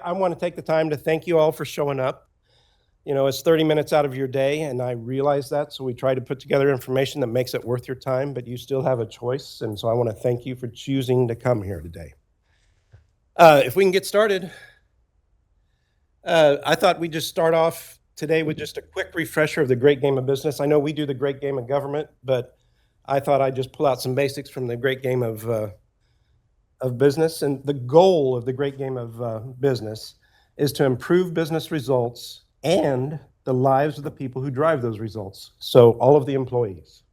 I want to take the time to thank you all for showing up. You know, it's 30 minutes out of your day, and I realize that, so we try to put together information that makes it worth your time, but you still have a choice, and so I want to thank you for choosing to come here today. If we can get started, I thought we'd just start off today with just a quick refresher of the great game of business. I know we do the great game of government, but I thought I'd just pull out some basics from the great game of business. And the goal of the great game of business is to improve business results and the lives of the people who drive those results. So all of the employees.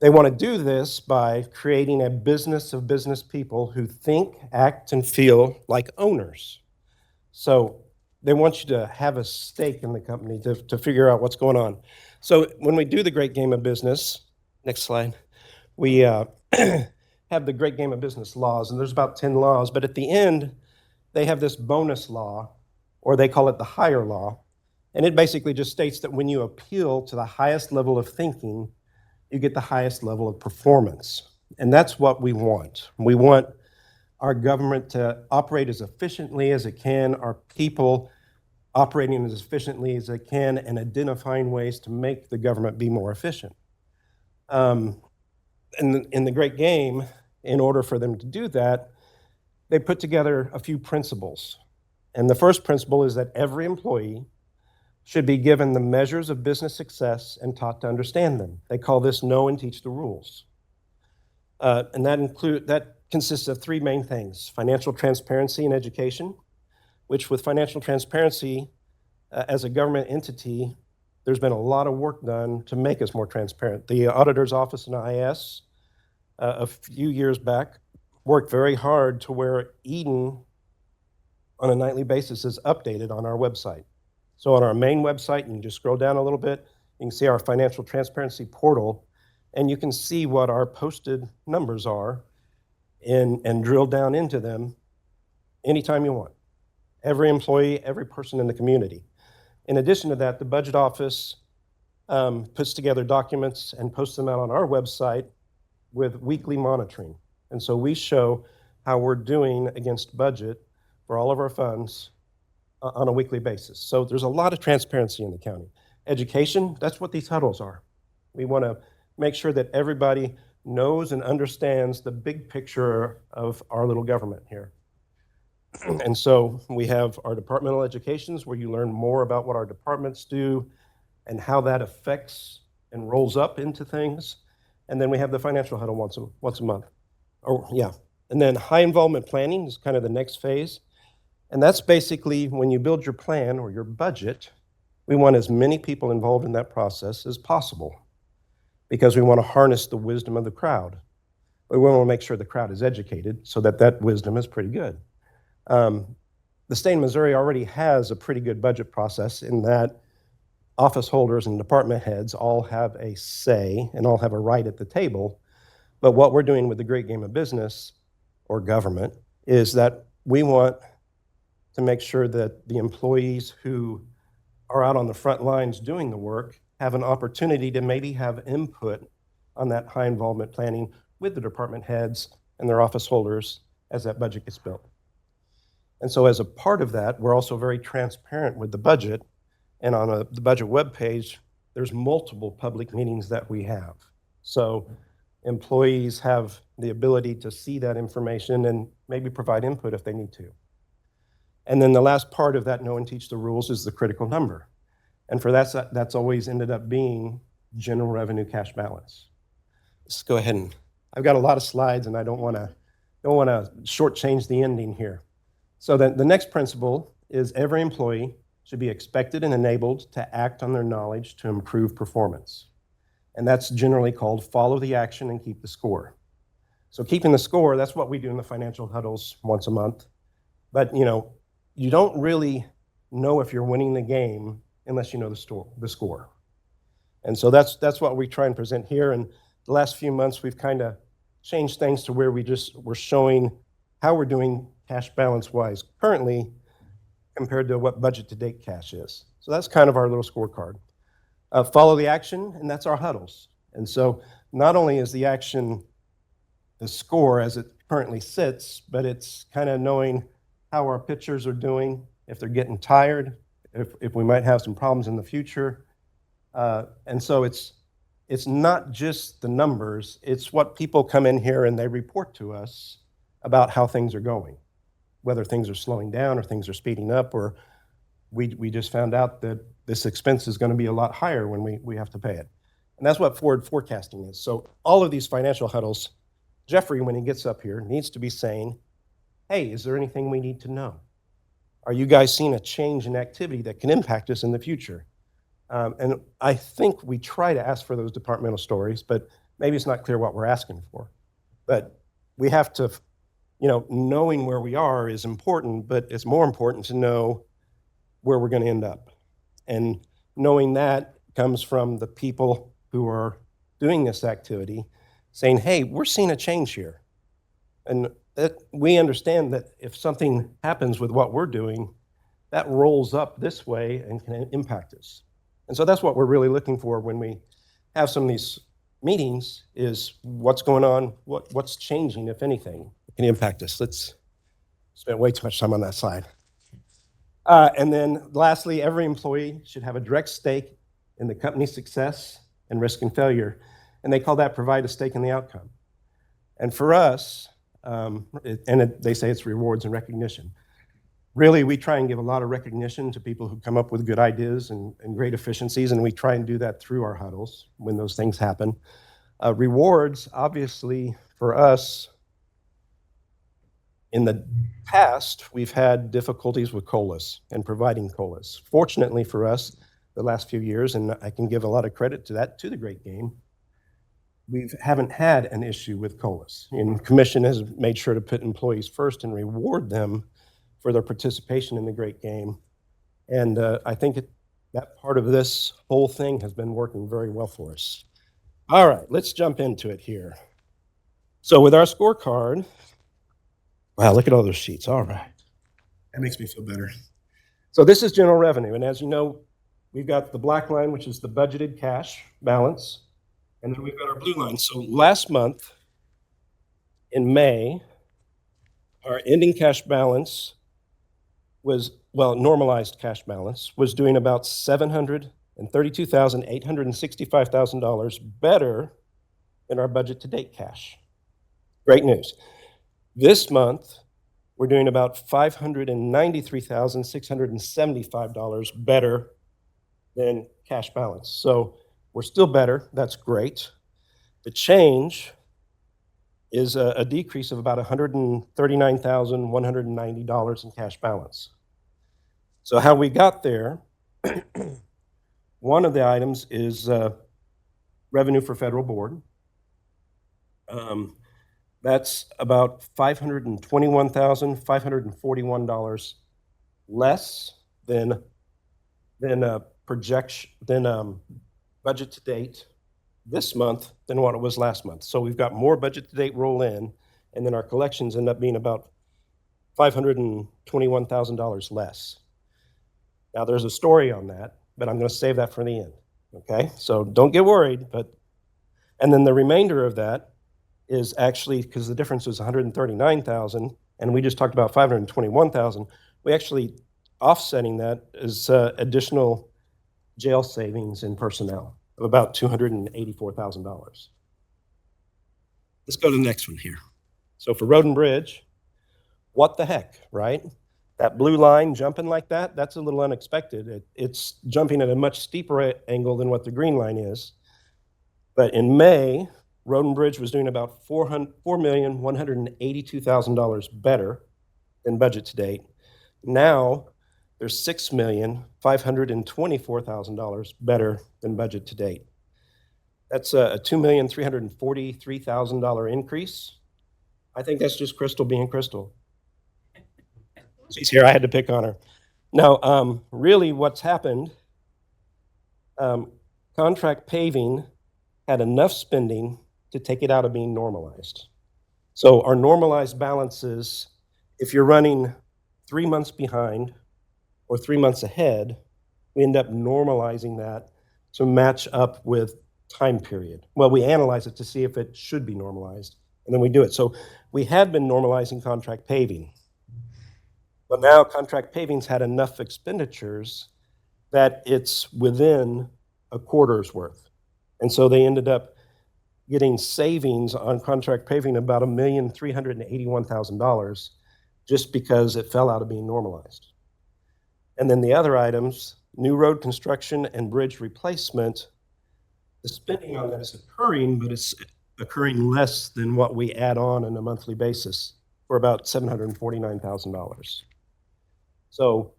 They want to do this by creating a business of business people who think, act, and feel like owners. So they want you to have a stake in the company to figure out what's going on. So when we do the great game of business, next slide, we have the great game of business laws, and there's about 10 laws, but at the end, they have this bonus law, or they call it the higher law, and it basically just states that when you appeal to the highest level of thinking, you get the highest level of performance. And that's what we want. We want our government to operate as efficiently as it can, our people operating as efficiently as they can, and identifying ways to make the government be more efficient. In the great game, in order for them to do that, they put together a few principles. And the first principle is that every employee should be given the measures of business success and taught to understand them. They call this know and teach the rules. And that consists of three main things: financial transparency and education, which with financial transparency, as a government entity, there's been a lot of work done to make us more transparent. The Auditor's Office and IAS, a few years back, worked very hard to where Eden, on a nightly basis, is updated on our website. So on our main website, you can just scroll down a little bit, you can see our financial transparency portal, and you can see what our posted numbers are and drill down into them anytime you want. Every employee, every person in the community. In addition to that, the budget office puts together documents and posts them out on our website with weekly monitoring. And so we show how we're doing against budget for all of our funds on a weekly basis. So there's a lot of transparency in the county. Education, that's what these huddles are. We want to make sure that everybody knows and understands the big picture of our little government here. And so we have our departmental educations where you learn more about what our departments do and how that affects and rolls up into things. And then we have the financial huddle once a month. And then high involvement planning is kind of the next phase. And that's basically when you build your plan or your budget, we want as many people involved in that process as possible because we want to harness the wisdom of the crowd. But we want to make sure the crowd is educated so that that wisdom is pretty good. The state of Missouri already has a pretty good budget process in that office holders and department heads all have a say and all have a right at the table. But what we're doing with the great game of business or government is that we want to make sure that the employees who are out on the front lines doing the work have an opportunity to maybe have input on that high involvement planning with the department heads and their office holders as that budget gets built. And so as a part of that, we're also very transparent with the budget. And on the budget webpage, there's multiple public meetings that we have. So employees have the ability to see that information and maybe provide input if they need to. And then the last part of that know and teach the rules is the critical number. And for that's always ended up being general revenue cash balance. Let's go ahead and, I've got a lot of slides and I don't want to shortchange the ending here. So then the next principle is every employee should be expected and enabled to act on their knowledge to improve performance. And that's generally called follow the action and keep the score. So keeping the score, that's what we do in the financial huddles once a month. But you don't really know if you're winning the game unless you know the score. And so that's what we try and present here. And the last few months, we've kind of changed things to where we're showing how we're doing cash balance-wise currently compared to what budget to date cash is. So that's kind of our little scorecard. Follow the action, and that's our huddles. And so not only is the action the score as it currently sits, but it's kind of knowing how our pitchers are doing, if they're getting tired, if we might have some problems in the future. And so it's not just the numbers, it's what people come in here and they report to us about how things are going, whether things are slowing down or things are speeding up, or we just found out that this expense is going to be a lot higher when we have to pay it. And that's what forward forecasting is. So all of these financial huddles, Jeffrey, when he gets up here, needs to be saying, hey, is there anything we need to know? Are you guys seeing a change in activity that can impact us in the future? And I think we try to ask for those departmental stories, but maybe it's not clear what we're asking for. But we have to, knowing where we are is important, but it's more important to know where we're going to end up. And knowing that comes from the people who are doing this activity saying, hey, we're seeing a change here. And that we understand that if something happens with what we're doing, that rolls up this way and can impact us. And so that's what we're really looking for when we have some of these meetings is what's going on, what's changing, if anything, can impact us. Let's spend way too much time on that slide. And then lastly, every employee should have a direct stake in the company's success and risk and failure. And they call that provide a stake in the outcome. And for us, they say it's rewards and recognition. Really, we try and give a lot of recognition to people who come up with good ideas and great efficiencies, and we try and do that through our huddles when those things happen. Rewards, obviously, for us, in the past, we've had difficulties with COLAs and providing COLAs. Fortunately for us, the last few years, and I can give a lot of credit to that, to the Great Game, we haven't had an issue with COLAs. And Commission has made sure to put employees first and reward them for their participation in the Great Game. And I think that part of this whole thing has been working very well for us. All right, let's jump into it here. So with our scorecard, wow, look at all those sheets. All right. That makes me feel better. So this is general revenue. And as you know, we've got the black line, which is the budgeted cash balance. And then we've got our blue line. So last month in May, our ending cash balance was, normalized cash balance was doing about $732,865 better than our budget to date cash. Great news. This month, we're doing about $593,675 better than cash balance. So we're still better. That's great. The change is a decrease of about $139,190 in cash balance. So how we got there, one of the items is revenue for federal board. That's about $521,541 less than budget to date this month than what it was last month. So we've got more budget to date roll in, and then our collections end up being about $521,000 less. Now there's a story on that, but I'm going to save that for the end. Okay, so don't get worried. And then the remainder of that is actually, because the difference was 139,000, and we just talked about 521,000. We actually offsetting that is additional jail savings in personnel of about $284,000. Let's go to the next one here. So for Road and Bridge, what the heck, right? That blue line jumping like that, that's a little unexpected. It's jumping at a much steeper angle than what the green line is. But in May, Road and Bridge was doing about $4,182,000 better than budget to date. Now, there's $6,524,000 better than budget to date. That's a $2,343,000 increase. I think that's just Crystal being Crystal. She's here, I had to pick on her. Now, really what's happened, contract paving had enough spending to take it out of being normalized. So our normalized balances, if you're running 3 months behind or 3 months ahead, we end up normalizing that to match up with time period. Well, we analyze it to see if it should be normalized, and then we do it. So we had been normalizing contract paving. Well, now contract paving's had enough expenditures that it's within a quarter's worth. And so they ended up getting savings on contract paving about $1,381,000 just because it fell out of being normalized. And then the other items, new road construction and bridge replacement, the spending on that is occurring, but it's occurring less than what we add on a monthly basis for about $749,000. So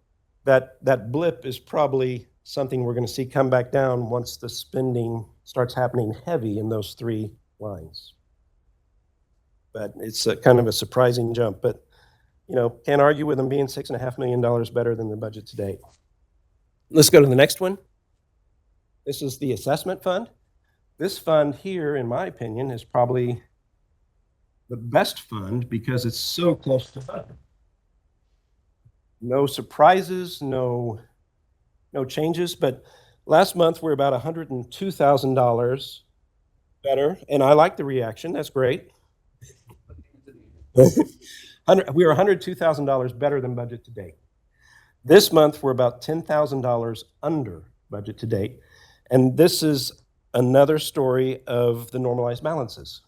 that blip is probably something we're going to see come back down once the spending starts happening heavy in those three lines. But it's kind of a surprising jump, but can't argue with them being $6.5 million better than the budget to date. Let's go to the next one. This is the assessment fund. This fund here, in my opinion, is probably the best fund because it's so close to fund. No surprises, no changes, but last month we're about $102,000 better, and I like the reaction. That's great. We are $102,000 better than budget to date. This month we're about $10,000 under budget to date, and this is another story of the normalized balances.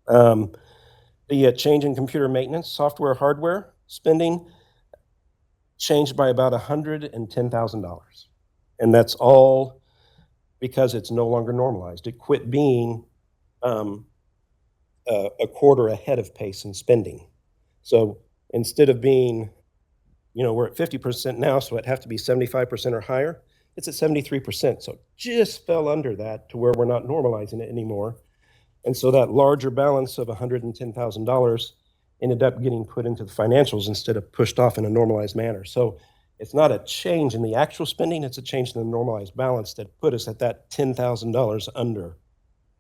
The change in computer maintenance, software, hardware spending changed by about $110,000. And that's all because it's no longer normalized. It quit being a quarter ahead of pace in spending. So instead of being, we're at 50% now, so it'd have to be 75% or higher. It's at 73%. So it just fell under that to where we're not normalizing it anymore. And so that larger balance of $110,000 ended up getting put into the financials instead of pushed off in a normalized manner. So it's not a change in the actual spending, it's a change in the normalized balance that put us at that $10,000 under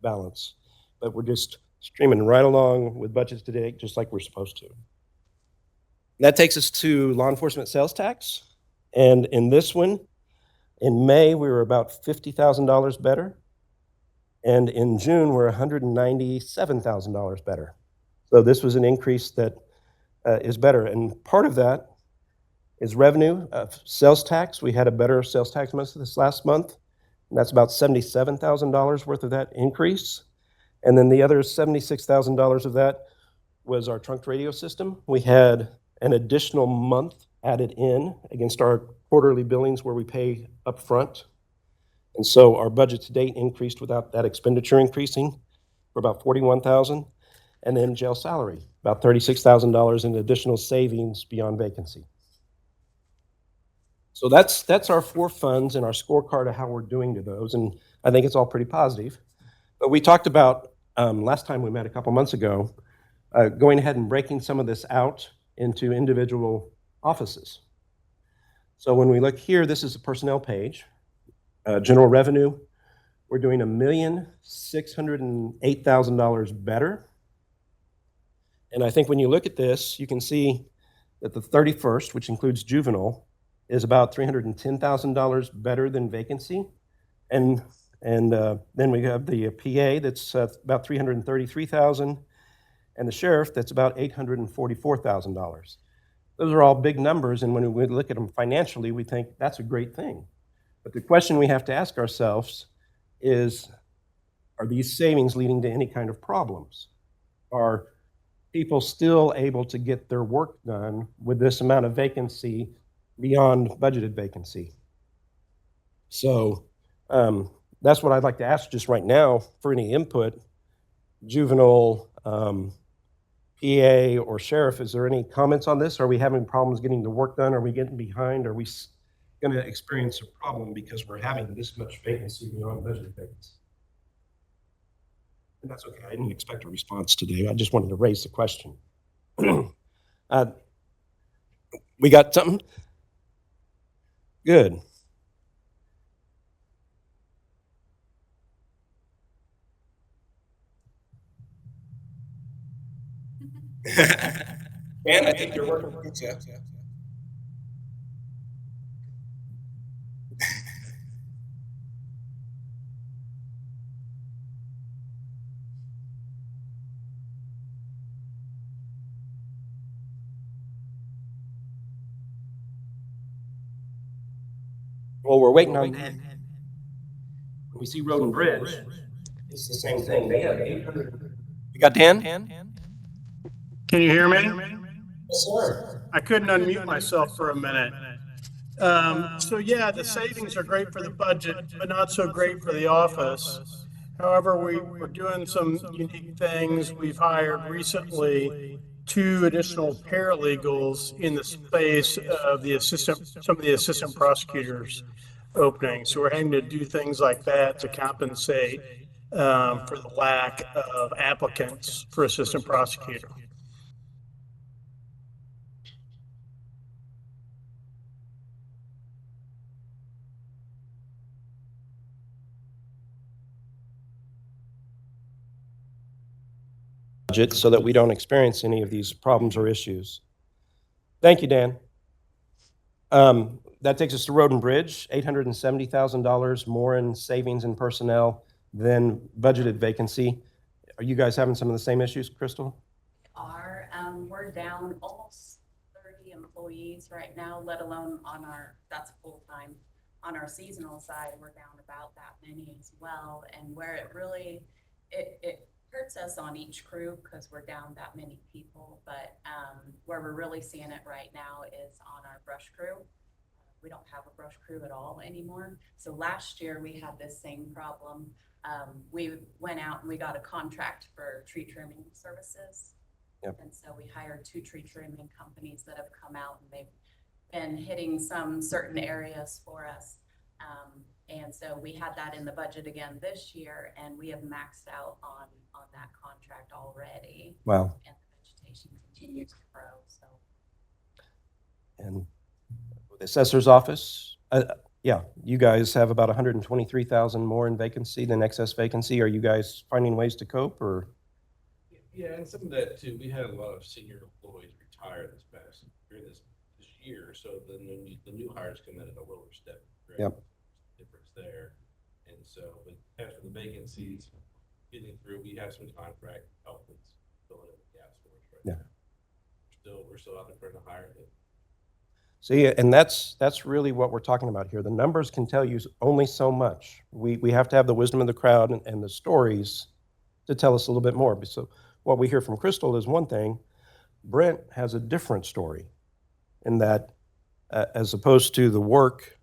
balance. But we're just streaming right along with budgets today, just like we're supposed to. That takes us to law enforcement sales tax. And in this one, in May, we were about $50,000 better. And in June, we're $197,000 better. So this was an increase that is better. And part of that is revenue of sales tax. We had a better sales tax month this last month. And that's about $77,000 worth of that increase. And then the other $76,000 of that was our trunked radio system. We had an additional month added in against our quarterly billings where we pay upfront. And so our budget to date increased without that expenditure increasing for about $41,000. And then jail salary, about $36,000 in additional savings beyond vacancy. So that's our four funds and our scorecard of how we're doing to those. And I think it's all pretty positive. But we talked about, last time we met a couple months ago, going ahead and breaking some of this out into individual offices. So when we look here, this is a personnel page. General revenue, we're doing $1,608,000 better. And I think when you look at this, you can see that the 31st, which includes juvenile, is about $310,000 better than vacancy. And then we have the PA that's about $333,000, and the sheriff that's about $844,000. Those are all big numbers, and when we look at them financially, we think that's a great thing. But the question we have to ask ourselves is, are these savings leading to any kind of problems? Are people still able to get their work done with this amount of vacancy beyond budgeted vacancy? So that's what I'd like to ask just right now for any input. Juvenile, PA, or sheriff, is there any comments on this? Are we having problems getting the work done? Are we getting behind? Are we going to experience a problem because we're having this much vacancy beyond budgeted vacancy? And that's okay. I didn't expect a response today. I just wanted to raise the question. We got something? Good. Man, I think you're working good, Jeff. Well, we're waiting on Dan. When we see Road and Bridge, it's the same thing. They have 800. You got Dan? Can you hear me? Yes, sir. I couldn't unmute myself for a minute. So yeah, the savings are great for the budget, but not so great for the office. However, we're doing some unique things. We've hired recently 2 additional paralegals in the space of some of the assistant prosecutors openings. So we're having to do things like that to compensate for the lack of applicants for assistant prosecutor. Budget so that we don't experience any of these problems or issues. Thank you, Dan. That takes us to Road and Bridge, $870,000 more in savings and personnel than budgeted vacancy. Are you guys having some of the same issues, Crystal? We're down almost 30 employees right now, let alone on that's full-time. On our seasonal side, we're down about that many as well. And where it really, it hurts us on each crew because we're down that many people. But where we're really seeing it right now is on our brush crew. We don't have a brush crew at all anymore. So last year we had this same problem. We went out and we got a contract for tree trimming services. Yep. And so we hired 2 tree trimming companies that have come out and they've been hitting some certain areas for us. And so we had that in the budget again this year, and we have maxed out on that contract already. Wow. And the vegetation continues to grow. So. And the assessor's office, yeah, you guys have about 123,000 more in vacancy than excess vacancy. Are you guys finding ways to cope, or? Yeah, and some of that too, we had a lot of senior employees retire during this year, so the new hires come in at a lower step. Right? Yep. Difference there. And so, but as for the vacancies, getting through, we have some contract help that's filling in the gaps for us right now. We're still out there trying to hire them. See, and that's really what we're talking about here. The numbers can tell you only so much. We have to have the wisdom of the crowd and the stories to tell us a little bit more. So what we hear from Crystal is one thing. Brent has a different story in that as opposed to the work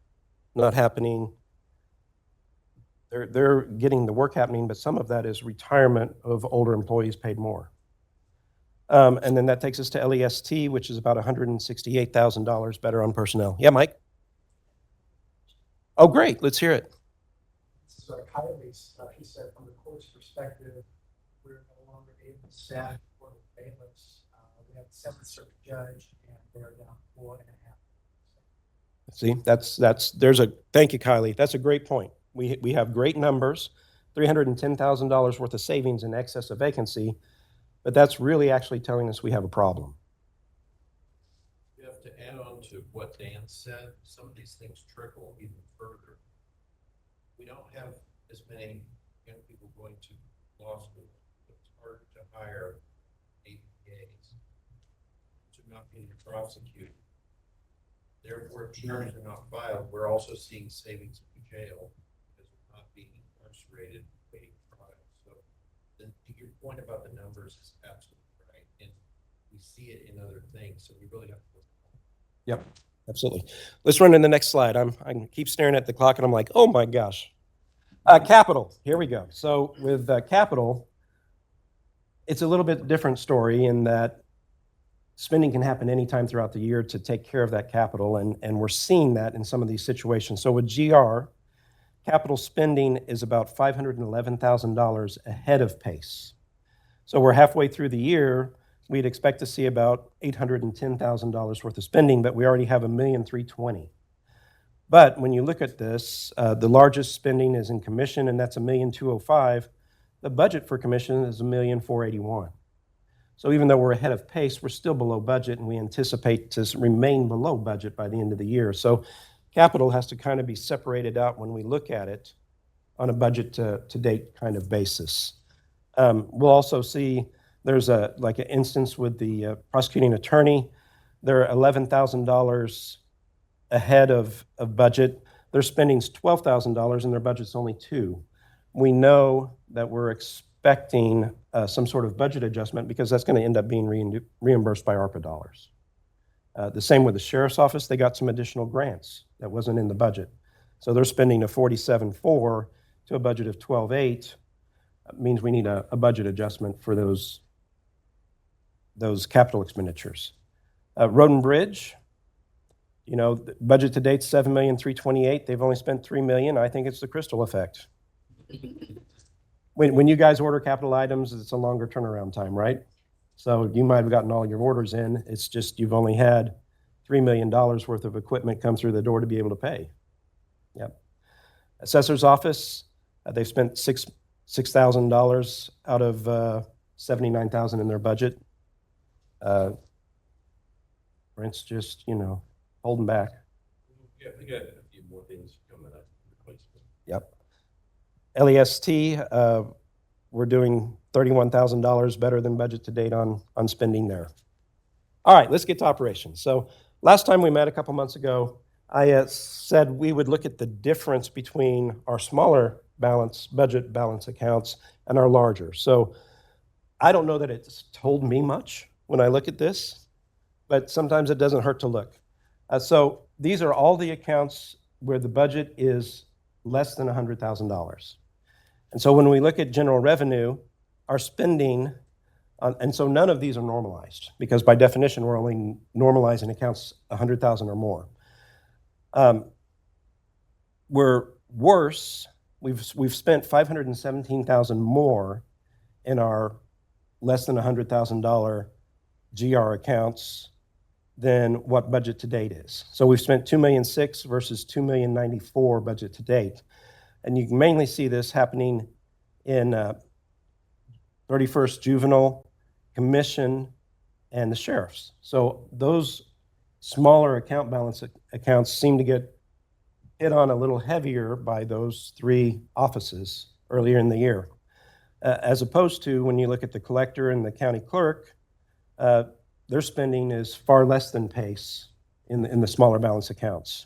not happening, they're getting the work happening, but some of that is retirement of older employees paid more. And then that takes us to LEST, which is about $168,000 better on personnel. Yeah, Mike? Oh, great. Let's hear it. So Kylie's, he said from the court's perspective, we're no longer able to staff for the bailiffs. We have the 7th Circuit judge, and they're down 4.5%. See, thank you, Kylie. That's a great point. We have great numbers, $310,000 worth of savings in excess of vacancy, but that's really actually telling us we have a problem. You have to add on to what Dan said, some of these things trickle even further. We don't have as many young people going to law school. It's hard to hire APAs to not be prosecuted. Therefore, if charges are not filed, we're also seeing savings in jail because they're not being incarcerated waiting trial. So your point about the numbers is absolutely right. And we see it in other things. So we really have to look at it. Yep, absolutely. Let's run to the next slide. I keep staring at the clock and I'm like, oh my gosh. Capital, here we go. So with capital, it's a little bit different story in that spending can happen anytime throughout the year to take care of that capital, and we're seeing that in some of these situations. So with GR, capital spending is about $511,000 ahead of pace. So we're halfway through the year. We'd expect to see about $810,000 worth of spending, but we already have $1,320,000. But when you look at this, the largest spending is in commission, and that's $1,205,000. The budget for commission is $1,481,000. So even though we're ahead of pace, we're still below budget, and we anticipate to remain below budget by the end of the year. So capital has to kind of be separated out when we look at it on a budget to date kind of basis. We'll also see there's an instance with the prosecuting attorney. They're $11,000 ahead of budget, their spending's $12,000 and their budget's only $2,000. We know that we're expecting some sort of budget adjustment because that's going to end up being reimbursed by ARPA dollars. The same with the sheriff's office. They got some additional grants that wasn't in the budget. So they're spending a $47,400 to a budget of $12,800. Means we need a budget adjustment for those capital expenditures. Road and Bridge, you know, the budget to date $7,328,000. They've only spent $3 million. I think it's the Crystal effect. When you guys order capital items, it's a longer turnaround time, right? So you might have gotten all your orders in. It's just you've only had $3 million worth of equipment come through the door to be able to pay. Yep. Assessor's office, they've spent $6,000 out of $79,000 in their budget. Rent's just, you know, holding back. Yeah, we got a few more things coming up. Yep. LEST, we're doing $31,000 better than budget to date on spending there. All right, let's get to operations. So last time we met a couple months ago, I said we would look at the difference between our smaller budget balance accounts and our larger. So I don't know that it's told me much when I look at this, but sometimes it doesn't hurt to look. So these are all the accounts where the budget is less than $100,000. And so when we look at general revenue, our spending, and so none of these are normalized because by definition, we're only normalizing accounts 100,000 or more. We're worse. We've spent $517,000 more in our less than $100,000 GR accounts than what budget to date is. So we've spent $2,600,000 versus $2,094,000 budget to date. And you can mainly see this happening in 31st Juvenile, Commission, and the Sheriff's. So those smaller account balance accounts seem to get hit on a little heavier by those three offices earlier in the year. As opposed to when you look at the collector and the county clerk, their spending is far less than pace in the smaller balance accounts.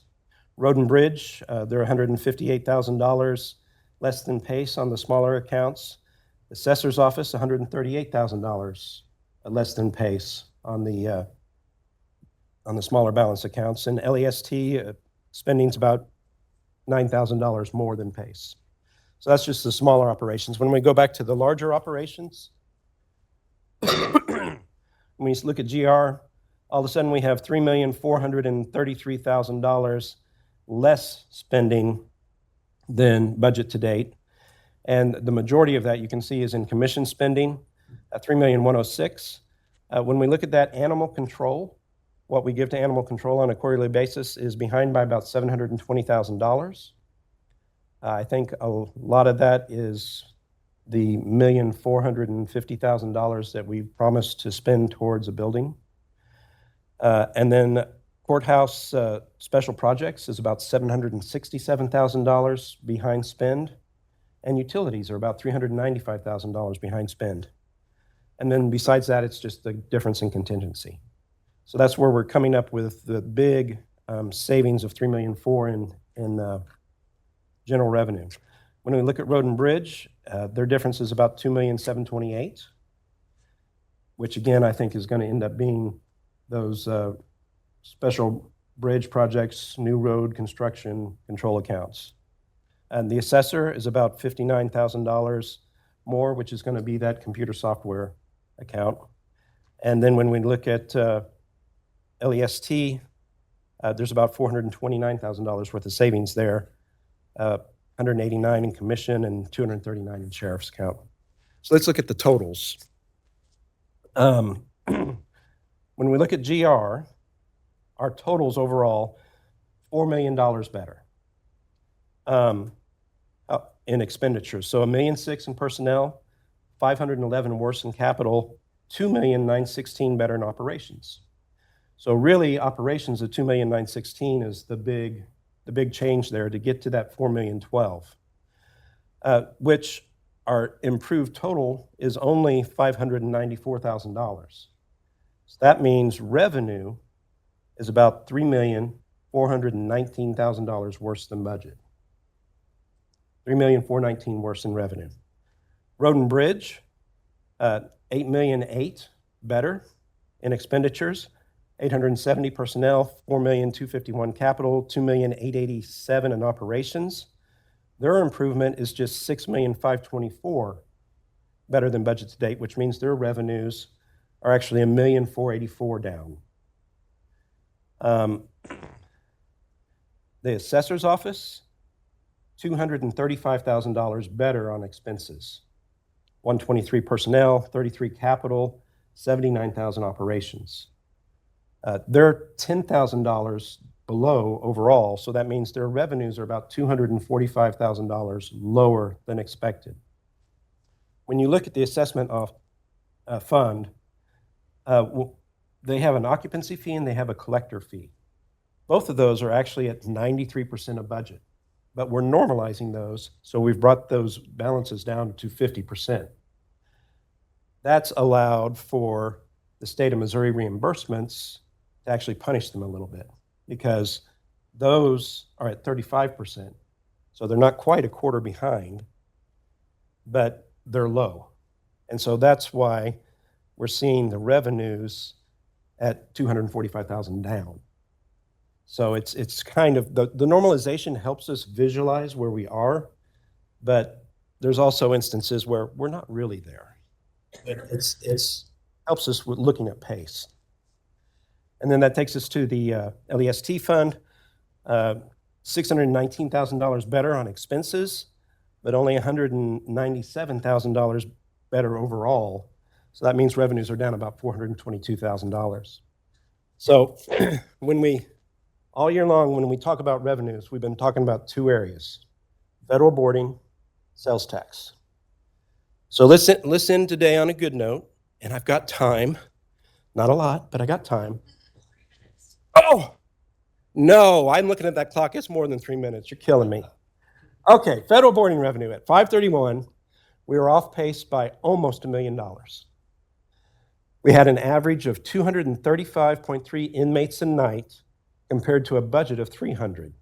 Road and Bridge, they're $158,000 less than pace on the smaller accounts. Assessor's office, $138,000 less than pace on the smaller balance accounts. And LEST spending's about $9,000 more than pace. So that's just the smaller operations. When we go back to the larger operations, when we look at GR, all of a sudden we have $3,433,000 less spending than budget to date. And the majority of that you can see is in commission spending at $3,106,000. When we look at that animal control, what we give to animal control on a quarterly basis is behind by about $720,000. I think a lot of that is the $1,450,000 that we promised to spend towards a building. And then courthouse special projects is about $767,000 behind spend. And utilities are about $395,000 behind spend. And then besides that, it's just the difference in contingency. So that's where we're coming up with the big savings of $3,400,000 in general revenue. When we look at Road and Bridge, their difference is about $2,728,000, which again, I think is going to end up being those special bridge projects, new road construction control accounts. And the assessor is about $59,000 more, which is going to be that computer software account. And then when we look at LEST, there's about $429,000 worth of savings there, $189 in commission and $239 in sheriff's account. So let's look at the totals. When we look at GR, our totals overall, $4 million better in expenditures. So $1.6 million in personnel, $511,000 worse in capital, $2,916,000 better in operations. So really, operations of $2,916,000 is the big change there to get to that $4,012,000, which our improved total is only $594,000. So that means revenue is about $3,433,000 $419,000 worse than budget. $3,419,000 worse in revenue. Road and Bridge, $8,008,000 better in expenditures. 870 personnel, 4,251,000 capital, 2,887,000 in operations. Their improvement is just 6,524,000 better than budget to date, which means their revenues are actually 1,484,000 down. The assessor's office, $235,000 better on expenses. 123 personnel, 33 capital, 79,000 operations. They're $10,000 below overall, so that means their revenues are about $245,000 lower than expected. When you look at the assessment of fund, they have an occupancy fee and they have a collector fee. Both of those are actually at 93% of budget, but we're normalizing those, so we've brought those balances down to 50%. That's allowed for the state of Missouri reimbursements to actually punish them a little bit, because those are at 35%. So they're not quite a quarter behind, but they're low. And so that's why we're seeing the revenues at 245,000 down. So it's kind of, the normalization helps us visualize where we are, but there's also instances where we're not really there. It's helps us with looking at pace. And then that takes us to the LEST fund, $619,000 better on expenses, but only $197,000 better overall. So that means revenues are down about $422,000. So all year long, when we talk about revenues, we've been talking about two areas: federal boarding, sales tax. So listen today on a good note, and I've got time. Not a lot, but I got time. Oh, no, I'm looking at that clock. It's more than 3 minutes. You're killing me. Okay, federal boarding revenue at 531, we were off pace by almost $1 million. We had an average of 235.3 inmates a night compared to a budget of 300.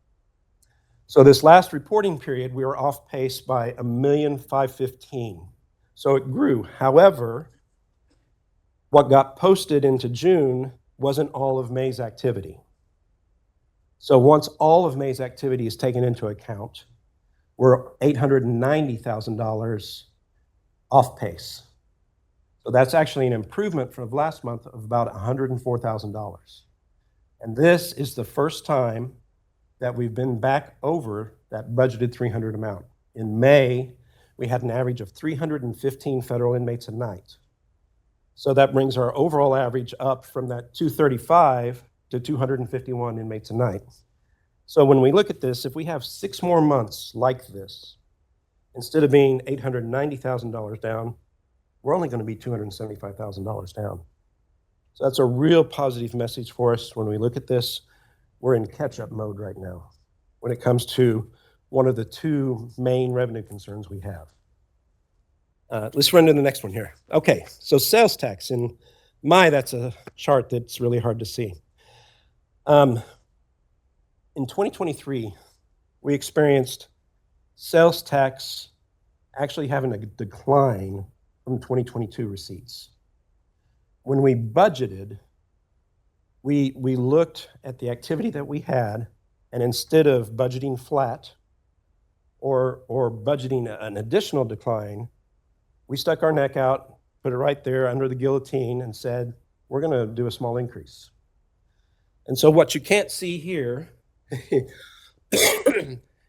So this last reporting period, we were off pace by 1,515,000. So it grew. However, what got posted into June wasn't all of May's activity. So once all of May's activity is taken into account, we're $890,000 off pace. So that's actually an improvement from last month of about $104,000. And this is the first time that we've been back over that budgeted 300 amount. In May, we had an average of 315 federal inmates a night. So that brings our overall average up from that 235 to 251 inmates a night. So when we look at this, if we have 6 more months like this, instead of being $890,000 down, we're only going to be $275,000 down. So that's a real positive message for us when we look at this. We're in catch-up mode right now when it comes to one of the two main revenue concerns we have. Let's run to the next one here. Okay, so sales tax. And that's a chart that's really hard to see. In 2023, we experienced sales tax actually having a decline from 2022 receipts. When we budgeted, we looked at the activity that we had, and instead of budgeting flat or budgeting an additional decline, we stuck our neck out, put it right there under the guillotine, and said, we're going to do a small increase. And so what you can't see here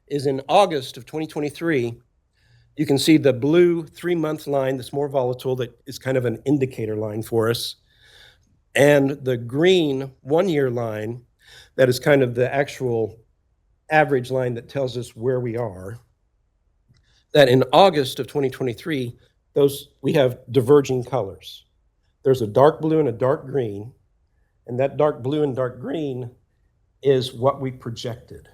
is in August of 2023, you can see the blue 3-month line that's more volatile, that is kind of an indicator line for us, and the green 1-year line that is kind of the actual average line that tells us where we are. That in August of 2023, we have diverging colors. There's a dark blue and a dark green, and that dark blue and dark green is what we projected.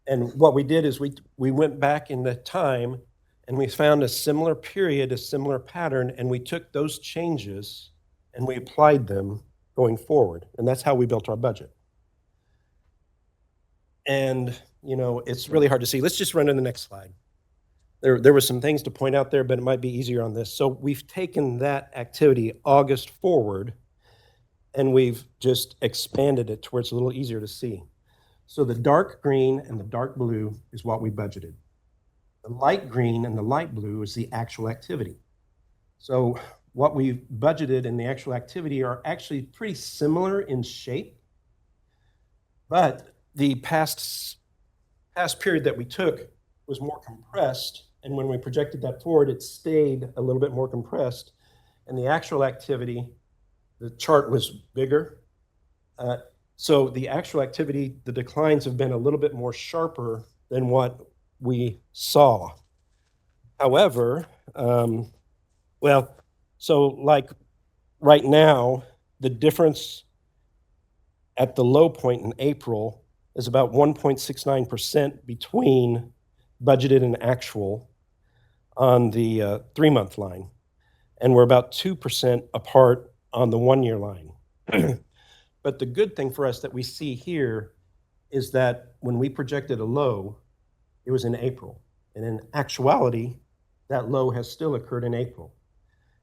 And what we did is we went back in the time and we found a similar period, a similar pattern, and we took those changes and we applied them going forward. And that's how we built our budget. And, it's really hard to see. Let's just run to the next slide. There were some things to point out there, but it might be easier on this. So we've taken that activity August forward, and we've just expanded it to where it's a little easier to see. So the dark green and the dark blue is what we budgeted. The light green and the light blue is the actual activity. So what we budgeted and the actual activity are actually pretty similar in shape, but the past period that we took was more compressed, and when we projected that forward, it stayed a little bit more compressed, and the actual activity, the chart was bigger. So the actual activity, the declines have been a little bit more sharper than what we saw. However, so like right now, the difference at the low point in April is about 1.69% between budgeted and actual on the 3-month line. And we're about 2% apart on the 1-year line. But the good thing for us that we see here is that when we projected a low, it was in April. And in actuality, that low has still occurred in April.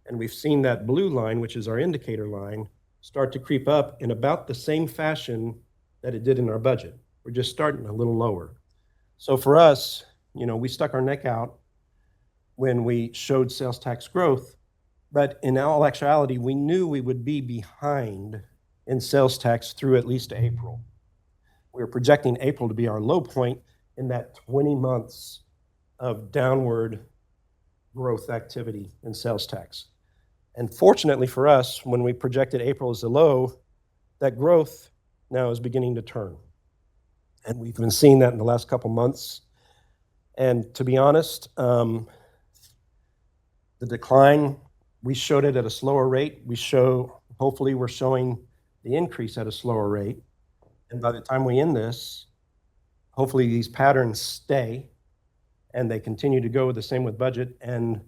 And we've seen that blue line, which is our indicator line, start to creep up in about the same fashion that it did in our budget. We're just starting a little lower. So for us, we stuck our neck out when we showed sales tax growth, but in all actuality, we knew we would be behind in sales tax through at least April. We were projecting April to be our low point in that 20 months of downward growth activity in sales tax. And fortunately for us, when we projected April as a low, that growth now is beginning to turn. And we've been seeing that in the last couple months. And to be honest, the decline, we showed it at a slower rate. Hopefully we're showing the increase at a slower rate. And by the time we end this, hopefully these patterns stay and they continue to go the same with budget, and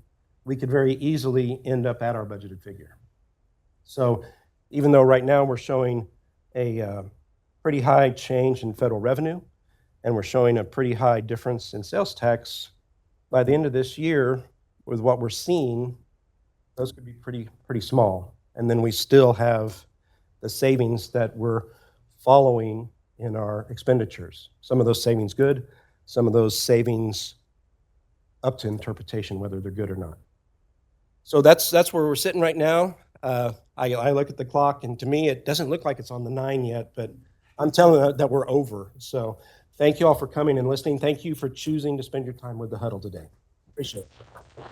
we could very easily end up at our budgeted figure. So even though right now we're showing a pretty high change in federal revenue, and we're showing a pretty high difference in sales tax, by the end of this year, with what we're seeing, those could be pretty small. And then we still have the savings that we're following in our expenditures. Some of those savings good, some of those savings up to interpretation, whether they're good or not. So that's where we're sitting right now. I look at the clock, and to me, it doesn't look like it's on the 9 yet, but I'm telling you that we're over. So thank you all for coming and listening. Thank you for choosing to spend your time with the Huddle today. Appreciate it.